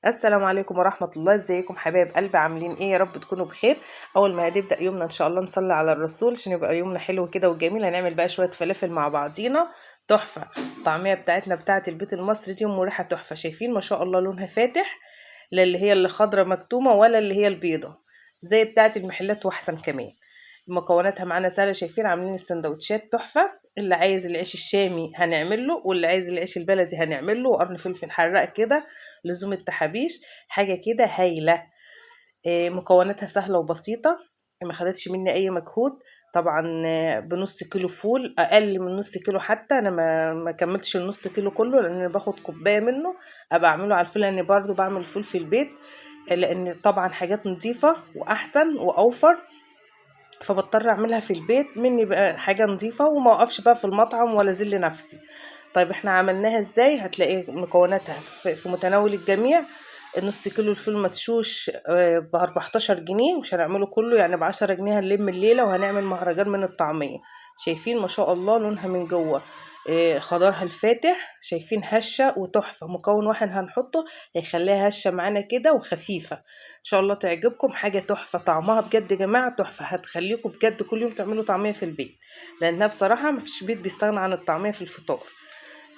السلام عليكم ورحمة الله. ازيكم حبايب قلبي؟ عاملين ايه؟ يا رب تكونوا بخير. اول ما هنبدأ يومنا ان شاء الله نصلي على الرسول عشان يبقى يومنا حلو كده وجميل. هنعمل بقى شوية فلافل مع بعضينا تحفة. الطعمية بتاعتنا بتاعت البيت المصري دي مريحة تحفة. شايفين ما شاء الله لونها فاتح، لا اللي هي اللي خضرة مكتومة ولا اللي هي البيضة زي بتاعت المحلات واحسن كمان. مكوناتها معانا سهلة. شايفين عاملين السندوتشات تحفة. اللي عايز العيش الشامي هنعمل له، واللي عايز العيش البلدي هنعمل له، وقرن فلفل حراق كده لزوم التحابيش. حاجة كده هايلة. مكوناتها سهلة وبسيطة، ما خدتش مني أي مجهود. طبعا بنص كيلو فول، أقل من نص كيلو حتى. أنا ما كملتش النص كيلو كله لأن أنا باخد كوباية منه أبقى أعمله على الفول، لأني برضو بعمل فول في البيت. لأن طبعا حاجات نظيفة وأحسن وأوفر، فبضطر اعملها في البيت مني بقى حاجة نظيفة وما وقفش بقى في المطعم ولا ذل نفسي. طيب احنا عملناها ازاي؟ هتلاقي مكوناتها في متناول الجميع. النص كيلو الفول مدشوش ب 14 جنيه، مش هنعمله كله يعني ب10 جنيه. هنلم الليلة وهنعمل مهرجان من الطعمية. شايفين ما شاء الله لونها من جوه خضارها الفاتح. شايفين هشة وتحفة. مكون واحد هنحطه هيخليها هشة معانا كده وخفيفة. ان شاء الله تعجبكم. حاجة تحفة طعمها بجد يا جماعة تحفة. هتخليكم بجد كل يوم تعملوا طعمية في البيت، لانها بصراحة مفيش بيت بيستغنى عن الطعمية في الفطار.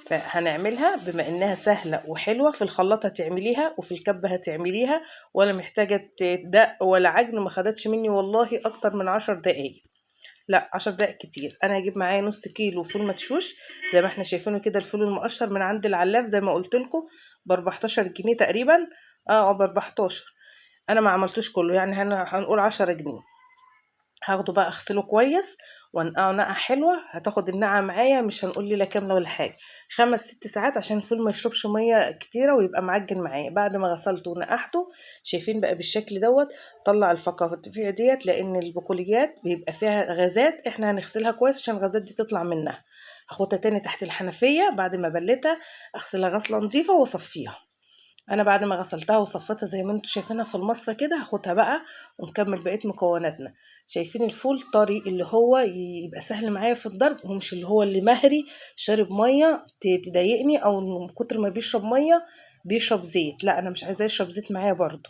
فهنعملها بما انها سهلة وحلوة. في الخلاط هتعمليها وفي الكبة هتعمليها، ولا محتاجة دق ولا عجن. ما خدتش مني والله اكتر من 10 دقايق، لا 10 دقايق كتير. انا هجيب معايا نص كيلو فول مدشوش زي ما احنا شايفينه كده. الفول المقشر من عند العلاف زي ما قلت لكم ب 14 جنيه تقريبا. ب 14. انا ما عملتوش كله يعني هنقول 10 جنيه. هاخده بقى اغسله كويس وانقعه نقعه حلوه. هتاخد النقعه معايا مش هنقول ليله كامله ولا حاجه، 5 6 ساعات، عشان الفول ما يشربش ميه كتيره ويبقى معجن معايا. بعد ما غسلته ونقعته شايفين بقى بالشكل دوت. طلع الفقاقيع ديت، لان البقوليات بيبقى فيها غازات، احنا هنغسلها كويس عشان الغازات دي تطلع منها. هاخدها تاني تحت الحنفيه بعد ما بلتها، اغسلها غسله نظيفه واصفيها. انا بعد ما غسلتها وصفتها زي ما انتم شايفينها في المصفى كده، هاخدها بقى ونكمل بقيه مكوناتنا. شايفين الفول طري اللي هو يبقى سهل معايا في الضرب، ومش اللي هو اللي مهري شارب ميه تضايقني، او من كتر ما بيشرب ميه بيشرب زيت. لا انا مش عايزاه يشرب زيت معايا برضو.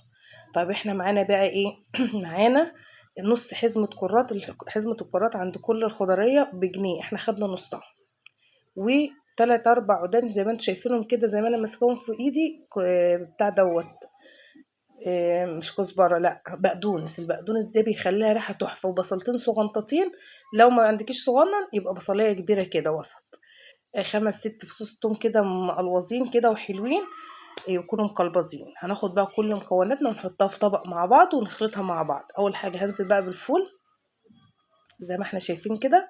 طيب احنا معانا بقى ايه؟ معانا نص حزمه كرات. حزمه الكرات عند كل الخضريه بجنيه، احنا خدنا نصها. وتلات اربع عودان زي ما انتم شايفينهم كده، زي ما انا ماسكاهم في ايدي بتاع دوت. مش كزبره، لا بقدونس. البقدونس ده بيخليها ريحه تحفه. وبصلتين صغنطتين، لو ما عندكيش صغنن يبقى بصلايه كبيره كده وسط. 5 6 فصوص توم كده مقلوظين كده وحلوين، يكونوا مقلبظين. هناخد بقى كل مكوناتنا ونحطها في طبق مع بعض ونخلطها مع بعض. اول حاجه هنزل بقى بالفول زي ما احنا شايفين كده،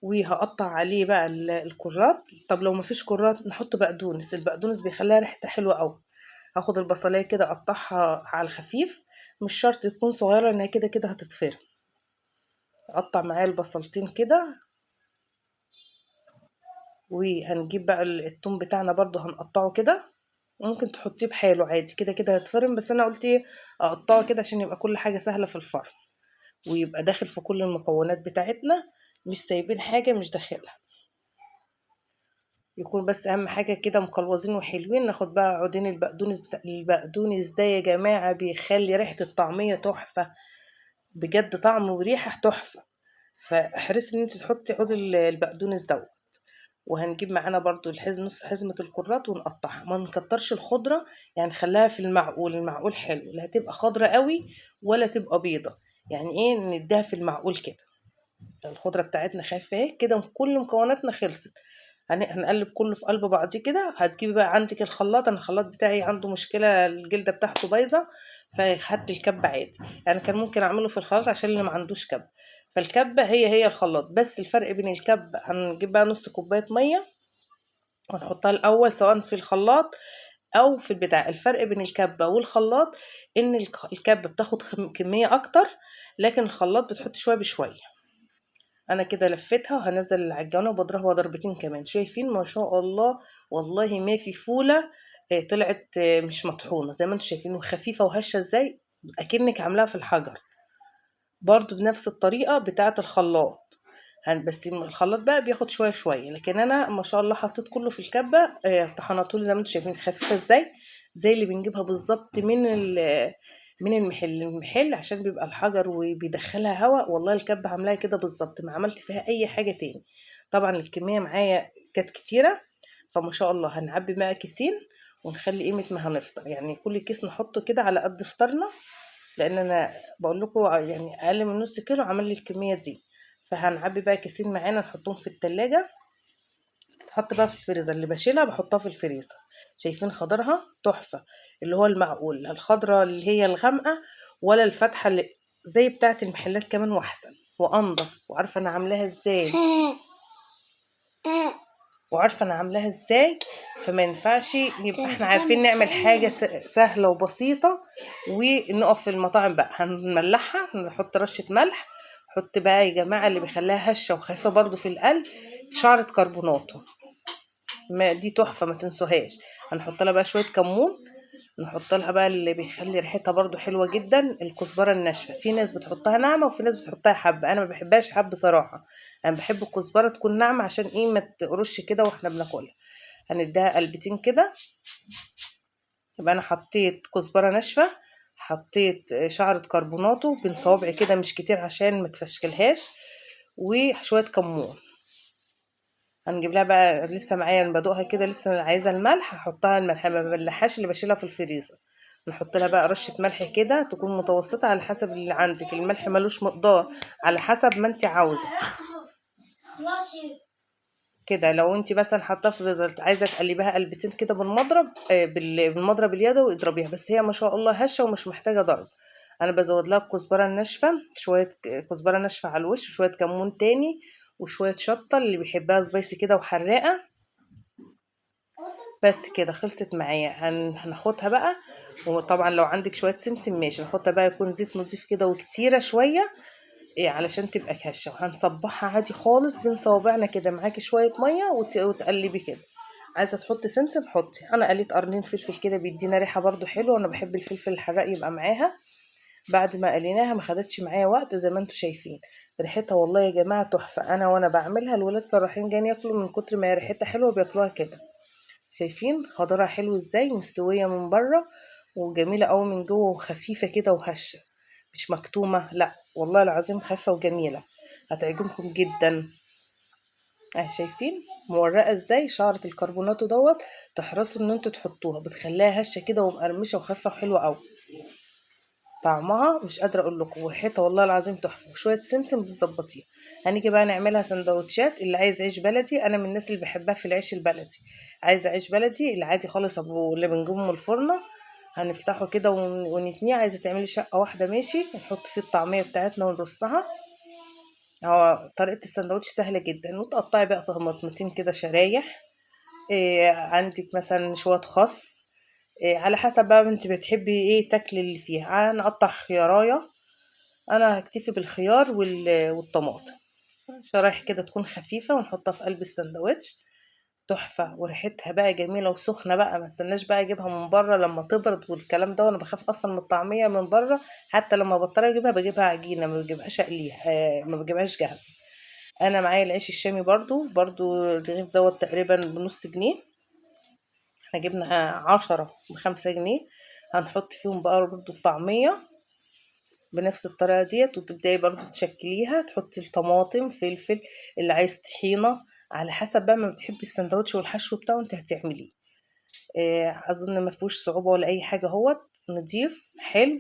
وهقطع عليه بقى الكرات. طب لو مفيش كرات نحط بقدونس. البقدونس بيخليها ريحتها حلوه قوي. هاخد البصلايه كده اقطعها على الخفيف، مش شرط تكون صغيره لانها كده كده هتتفرم. اقطع معايا البصلتين كده. وهنجيب بقى التوم بتاعنا برضو هنقطعه كده. ممكن تحطيه بحاله عادي، كده كده هتفرم، بس انا قلت ايه اقطعه كده عشان يبقى كل حاجه سهله في الفرم، ويبقى داخل في كل المكونات بتاعتنا، مش سايبين حاجه مش داخلها. يكون بس اهم حاجه كده مقلوظين وحلوين. ناخد بقى عودين البقدونس البقدونس ده يا جماعه بيخلي ريحه الطعميه تحفه، بجد طعم وريحه تحفه. فاحرصي ان انت تحطي عود البقدونس دوت. وهنجيب معانا برضو نص حزمة الكرات ونقطعها. ما نكترش الخضرة يعني، خليها في المعقول. المعقول حلو، لا هتبقى خضرة قوي ولا تبقى بيضة. يعني ايه، نديها في المعقول كده. الخضرة بتاعتنا خايفة اهي كده، كل مكوناتنا خلصت. هنقلب كله في قلب بعضيه كده. هتجيبي بقى عندك الخلاط. انا الخلاط بتاعي عنده مشكلة، الجلدة بتاعته بايظة، فخدت الكب عادي. يعني كان ممكن اعمله في الخلاط عشان اللي ما عندوش كب. فالكبة هي الخلاط، بس الفرق بين الكب هنجيب بقى نص كوباية مية ونحطها الاول سواء في الخلاط او في البتاع. الفرق بين الكبة والخلاط ان الكبة بتاخد كمية اكتر، لكن الخلاط بتحط شوية بشوية. انا كده لفيتها وهنزل العجانة وبضربها ضربتين كمان. شايفين ما شاء الله، والله ما في فولة طلعت مش مطحونة زي ما انتم شايفين، وخفيفة وهشة ازاي، اكنك عاملاها في الحجر. برضو بنفس الطريقة بتاعة الخلاط. بس الخلاط بقى بياخد شوية شوية، لكن انا ما شاء الله حطيت كله في الكبة. طحنته زي ما انتم شايفين خفيفة ازاي، زي اللي بنجيبها بالظبط من المحل عشان بيبقى الحجر وبيدخلها هواء. والله الكبة عاملاها كده بالظبط، ما عملت فيها اي حاجة تاني. طبعا الكمية معايا كانت كتيرة، فما شاء الله هنعبي بقى كيسين ونخلي قيمة ما هنفطر، يعني كل كيس نحطه كده على قد فطرنا، لان انا بقول لكم يعني اقل من نص كيلو عمل لي الكمية دي. فهنعبي بقى كيسين معانا نحطهم في التلاجة، تتحط بقى في الفريزر. اللي بشيلها بحطها في الفريزر. شايفين خضرها تحفة، اللي هو المعقول، لا الخضرة اللي هي الغامقة ولا الفاتحة اللي زي بتاعة المحلات، كمان واحسن وانضف. وعارفة انا عاملاها ازاي فما ينفعش يبقى احنا عارفين نعمل حاجة سهلة وبسيطة ونقف في المطاعم بقى. هنملحها، نحط رشة ملح، حط بقى يا جماعة اللي بيخليها هشة وخفيفة برضو في القلب شعرة كربوناتو، ما دي تحفة ما تنسوهاش. هنحط لها بقى شوية كمون، نحط لها بقى اللي بيخلي ريحتها برضو حلوة جدا الكزبرة الناشفة. في ناس بتحطها ناعمة وفي ناس بتحطها حب، انا ما بحبهاش حب صراحة، انا بحب الكزبرة تكون ناعمة عشان ايه ما تقرش كده واحنا بناكلها. هنديها قلبتين كده. يبقى انا حطيت كزبرة ناشفة، حطيت شعرة كربوناتو بين صوابعي كده مش كتير عشان ما تفشكلهاش، وشوية كمون. هنجيب لها بقى لسه معايا انا بدوقها كده لسه عايزه الملح، هحطها الملح ما بملحهاش اللي بشيلها في الفريزر. نحط لها بقى رشه ملح كده تكون متوسطه على حسب اللي عندك، الملح ملوش مقدار، على حسب ما انت عاوزه كده. لو انت مثلا حاطاه في الفريزر عايزه تقلبيها قلبتين كده بالمضرب، بالمضرب اليدوي اضربيها، بس هي ما شاء الله هشه ومش محتاجه ضرب. انا بزود لها الكزبره الناشفه، شويه كزبره ناشفه على الوش، وشويه كمون تاني، وشويه شطه اللي بيحبها سبايسي كده وحراقه. بس كده خلصت معايا. هناخدها بقى. وطبعا لو عندك شويه سمسم ماشي، ناخدها بقى يكون زيت نضيف كده وكتيره شويه إيه علشان تبقى هشه، وهنصبحها عادي خالص بين صوابعنا كده، معاكي شويه ميه وتقلبي كده. عايزه تحطي سمسم حطي، انا قليت قرنين فلفل كده بيدينا ريحه برضو حلوه، وانا بحب الفلفل الحراق يبقى معاها. بعد ما قليناها ما خدتش معايا وقت زي ما انتم شايفين. ريحتها والله يا جماعه تحفه، انا وانا بعملها الولاد كانوا رايحين جايين ياكلوا من كتر ما هي ريحتها حلوه بياكلوها كده. شايفين خضرها حلو ازاي، مستوية من بره وجميلة قوي من جوه وخفيفة كده وهشة، مش مكتومة، لا والله العظيم خفيفة وجميلة، هتعجبكم جدا. شايفين مورقة ازاي شعرة الكربوناتو تحرصوا ان انتوا تحطوها، بتخليها هشة كده ومقرمشة وخفيفة وحلوة قوي. طعمها مش قادرة اقول لكم، وريحتها والله العظيم تحفة، وشوية سمسم بتظبطيها. هنيجي بقى نعملها سندوتشات. اللي عايز عيش بلدي، انا من الناس اللي بحبها في العيش البلدي، عايزة عيش بلدي العادي خالص ابو اللي بنجيبه من الفرنة، هنفتحه كده ونتنيه. عايزة تعملي شقة واحدة ماشي، نحط فيه الطعمية بتاعتنا ونرصها. هو طريقة السندوتش سهلة جدا، وتقطعي بقى طماطمتين كده شرايح. إيه عندك مثلا شوية خس، إيه على حسب بقى انت بتحبي ايه تاكلي اللي فيها. انا اقطع خيارايه، انا هكتفي بالخيار والطماطم شرايح كده تكون خفيفة، ونحطها في قلب السندوتش. تحفة وريحتها بقى جميلة وسخنة بقى، ما استناش بقى اجيبها من بره لما تبرد والكلام ده، وانا بخاف اصلا من الطعمية من بره. حتى لما بضطر اجيبها بجيبها عجينة، ما بجيبهاش اقليها، ما بجيبهاش جاهزة. انا معايا العيش الشامي برضو الرغيف تقريبا ب5 جنيه. احنا جبنا 10 ب5 جنيه. هنحط فيهم بقى برضو الطعمية بنفس الطريقة ديت، وتبدأي برضو تشكليها، تحطي الطماطم فلفل، اللي عايز طحينة على حسب بقى ما بتحبي السندوتش والحشو بتاعه انت هتعمليه. اظن ما فيهوش صعوبة ولا اي حاجة، نضيف حلو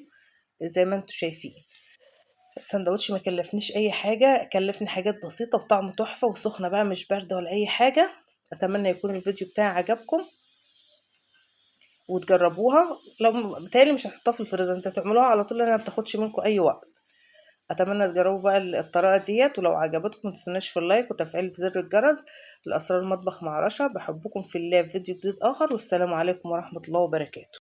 زي ما انتوا شايفين. سندوتش ما كلفنيش اي حاجة، كلفني حاجات بسيطة وطعمه تحفة وسخنة بقى مش باردة ولا اي حاجة. اتمنى يكون الفيديو بتاعي عجبكم وتجربوها. لو بتهيألي مش هحطها في الفريزر، انت تعملوها على طول لانها ما بتاخدش منكم اي وقت. اتمنى تجربوا بقى الطريقه ديت، ولو عجبتكم متنسوناش في اللايك وتفعيل زر الجرس. الاسرار المطبخ مع رشا، بحبكم في الله، في فيديو جديد اخر، والسلام عليكم ورحمه الله وبركاته.